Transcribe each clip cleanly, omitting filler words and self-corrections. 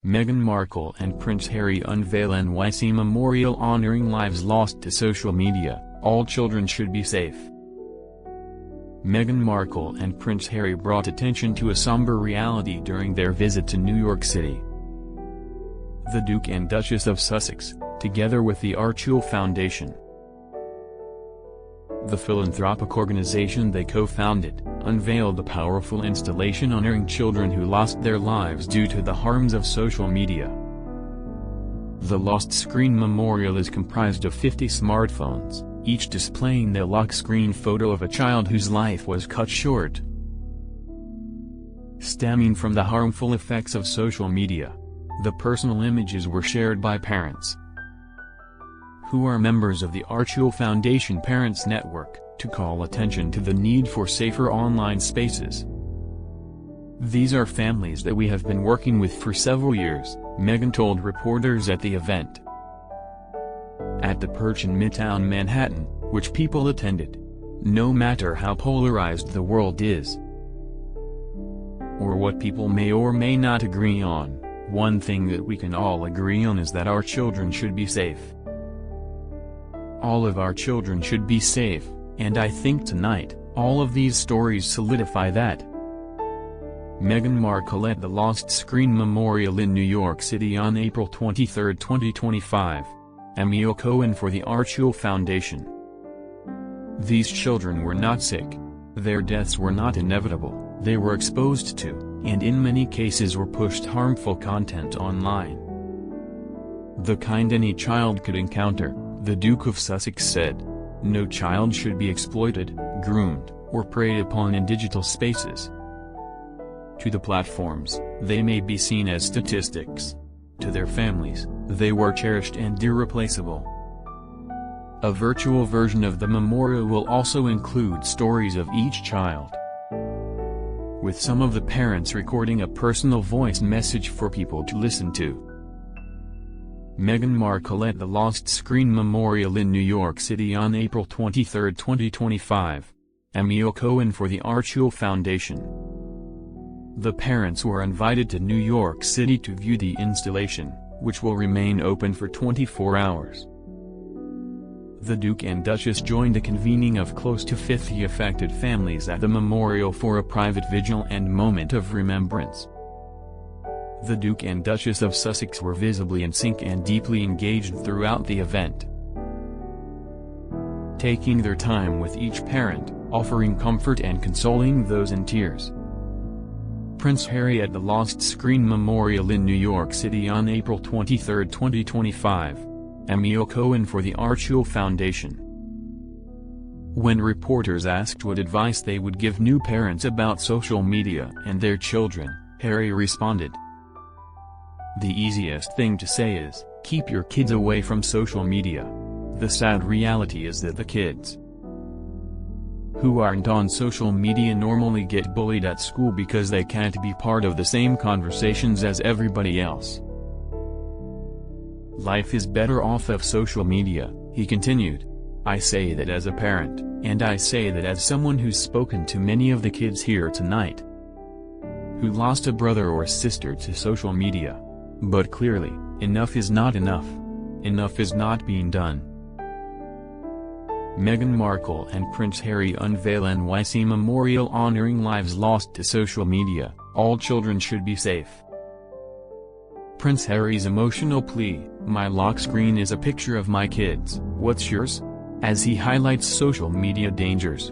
Meghan Markle and Prince Harry unveil NYC memorial honoring lives lost to social media. All children should be safe. Meghan Markle and Prince Harry brought attention to a somber reality during their visit to New York City. The Duke and Duchess of Sussex, together with the Chil Foundation, the philanthropic organization they co-founded, unveiled a powerful installation honoring children who lost their lives due to the harms of social media. The Lost Screen Memorial is comprised of 50 smartphones, each displaying the lock screen photo of a child whose life was cut short. Stemming from the harmful effects of social media, the personal images were shared by parents who are members of the Chil Foundation Parents Network, to call attention to the need for safer online spaces. These are families that we have been working with for several years, Meghan told reporters at the event. At the Perch in Midtown Manhattan, which people attended. No matter how polarized the world is, or what people may or may not agree on, one thing that we can all agree on is that our children should be safe. All of our children should be safe, and I think tonight, all of these stories solidify that. Meghan Markle at the Lost Screen Memorial in New York City on April 23, 2025. Emil Cohen for the Chil Foundation. These children were not sick. Their deaths were not inevitable, they were exposed to, and in many cases were pushed harmful content online. The kind any child could encounter, the Duke of Sussex said. No child should be exploited, groomed, or preyed upon in digital spaces. To the platforms, they may be seen as statistics. To their families, they were cherished and irreplaceable. A virtual version of the memorial will also include stories of each child, with some of the parents recording a personal voice message for people to listen to. Meghan Markle at the Lost Screen Memorial in New York City on April 23, 2025. Emil Cohen for the Chil Foundation. The parents were invited to New York City to view the installation, which will remain open for 24 hours. The Duke and Duchess joined a convening of close to 50 affected families at the memorial for a private vigil and moment of remembrance. The Duke and Duchess of Sussex were visibly in sync and deeply engaged throughout the event, taking their time with each parent, offering comfort and consoling those in tears. Prince Harry at the Lost Screen Memorial in New York City on April 23, 2025. Emil Cohen for the Chil Foundation. When reporters asked what advice they would give new parents about social media and their children, Harry responded, "The easiest thing to say is, keep your kids away from social media. The sad reality is that the kids who aren't on social media normally get bullied at school because they can't be part of the same conversations as everybody else. Life is better off of social media," he continued. "I say that as a parent, and I say that as someone who's spoken to many of the kids here tonight who lost a brother or sister to social media. But clearly, enough is not enough. Enough is not being done." Meghan Markle and Prince Harry unveil NYC memorial honoring lives lost to social media. All children should be safe. Prince Harry's emotional plea, "My lock screen is a picture of my kids, what's yours?" as he highlights social media dangers.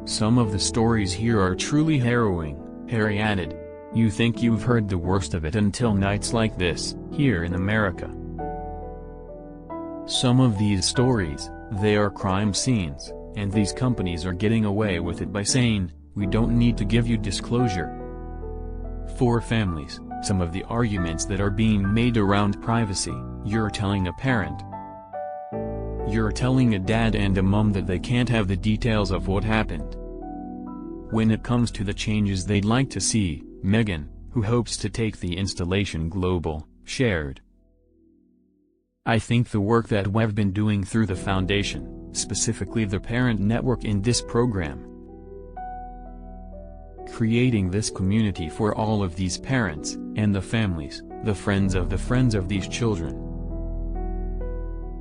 "Some of the stories here are truly harrowing," Harry added. "You think you've heard the worst of it until nights like this, here in America. Some of these stories, they are crime scenes, and these companies are getting away with it by saying, we don't need to give you disclosure." For families, some of the arguments that are being made around privacy, you're telling a parent, you're telling a dad and a mom that they can't have the details of what happened. When it comes to the changes they'd like to see, Meghan, who hopes to take the installation global, shared, "I think the work that we've been doing through the foundation, specifically the parent network in this program, creating this community for all of these parents and the families, the friends of these children.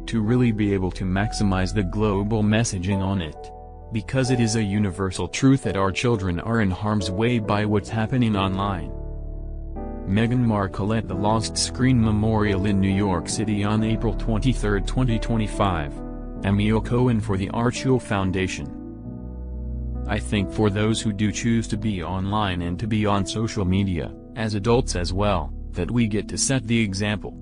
To really be able to maximize the global messaging on it. Because it is a universal truth that our children are in harm's way by what's happening online. Meghan Markle at the Lost Screen Memorial in New York City on April 23, 2025. Emil Cohen for the Chil Foundation. I think for those who do choose to be online and to be on social media, as adults as well, that we get to set the example.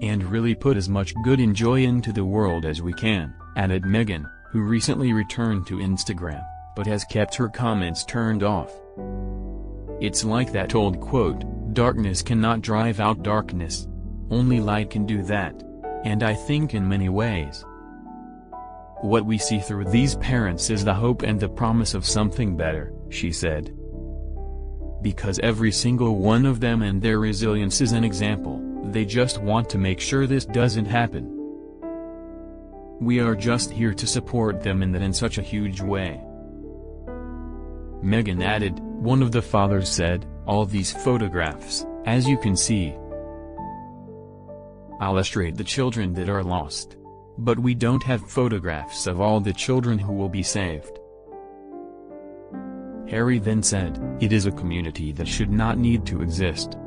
And really put as much good and joy into the world as we can, added Meghan, who recently returned to Instagram, but has kept her comments turned off. It's like that old quote, "Darkness cannot drive out darkness. Only light can do that." And I think in many ways, what we see through these parents is the hope and the promise of something better, she said. Because every single one of them and their resilience is an example, they just want to make sure this doesn't happen. We are just here to support them in such a huge way. Meghan added, one of the fathers said, "All these photographs, as you can see, illustrate the children that are lost. But we don't have photographs of all the children who will be saved." Harry then said, "It is a community that should not need to exist."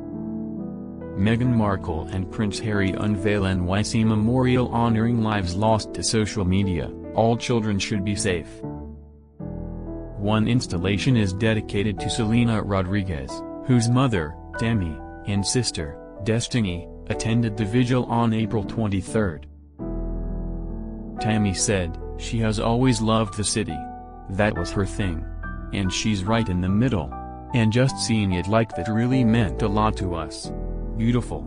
Meghan Markle and Prince Harry unveil NYC memorial honoring lives lost to social media. All children should be safe. One installation is dedicated to Selena Rodriguez, whose mother, Tammy, and sister, Destiny, attended the vigil on April 23. Tammy said, "She has always loved the city. That was her thing. And she's right in the middle. And just seeing it like that really meant a lot to us. Beautiful."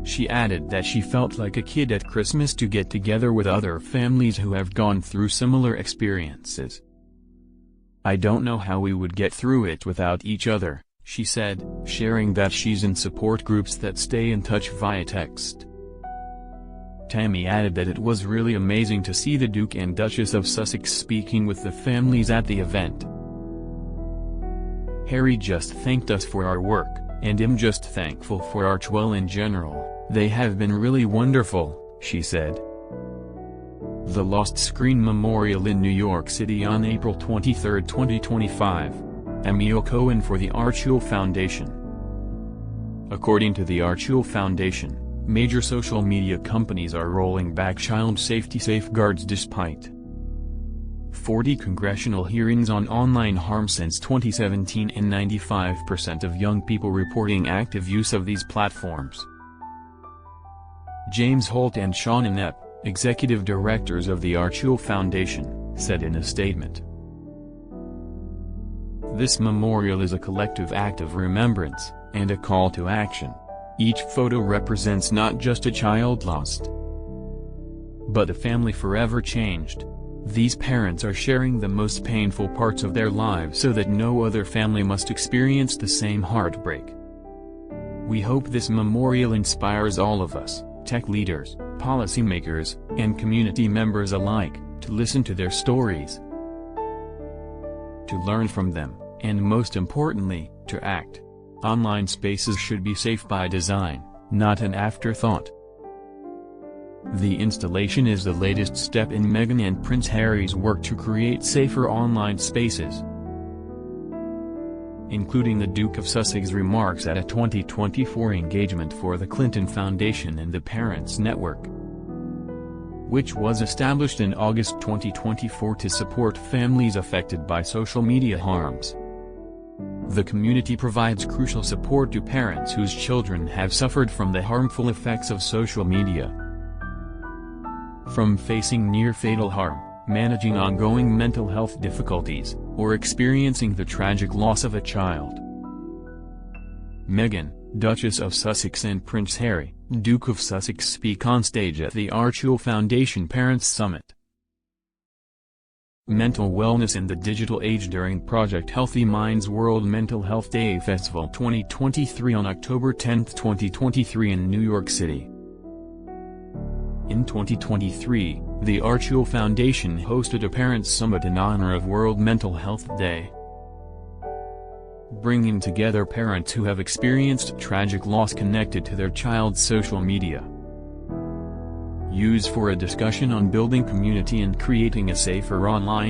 She added that she felt like a kid at Christmas to get together with other families who have gone through similar experiences. "I don't know how we would get through it without each other," she said, sharing that she's in support groups that stay in touch via text. Tammy added that it was really amazing to see the Duke and Duchess of Sussex speaking with the families at the event. "Harry just thanked us for our work, and I'm just thankful for our Chil in general. They have been really wonderful," she said. The Lost Screen Memorial in New York City on April 23, 2025. Emil Cohen for the Chil Foundation. According to the Chil Foundation, major social media companies are rolling back child safety safeguards despite 40 congressional hearings on online harm since 2017 and 95% of young people reporting active use of these platforms. James Holt and Sean Knapp, executive directors of the Chil Foundation, said in a statement. "This memorial is a collective act of remembrance, and a call to action. Each photo represents not just a child lost, but a family forever changed. These parents are sharing the most painful parts of their lives so that no other family must experience the same heartbreak. We hope this memorial inspires all of us, tech leaders, policymakers, and community members alike, to listen to their stories, to learn from them, and most importantly, to act. Online spaces should be safe by design, not an afterthought." The installation is the latest step in Meghan and Prince Harry's work to create safer online spaces, including the Duke of Sussex's remarks at a 2024 engagement for the Clinton Foundation and the Parents Network, which was established in August 2024 to support families affected by social media harms. The community provides crucial support to parents whose children have suffered from the harmful effects of social media. From facing near-fatal harm, managing ongoing mental health difficulties, or experiencing the tragic loss of a child. Meghan, Duchess of Sussex and Prince Harry, Duke of Sussex speak on stage at the Chil Foundation Parents Summit. Mental Wellness in the Digital Age during Project Healthy Minds World Mental Health Day Festival 2023 on October 10, 2023 in New York City. In 2023, the Chil Foundation hosted a Parents Summit in honor of World Mental Health Day. bringing together parents who have experienced tragic loss connected to their child's social media. Use for a discussion on building community and creating a safer online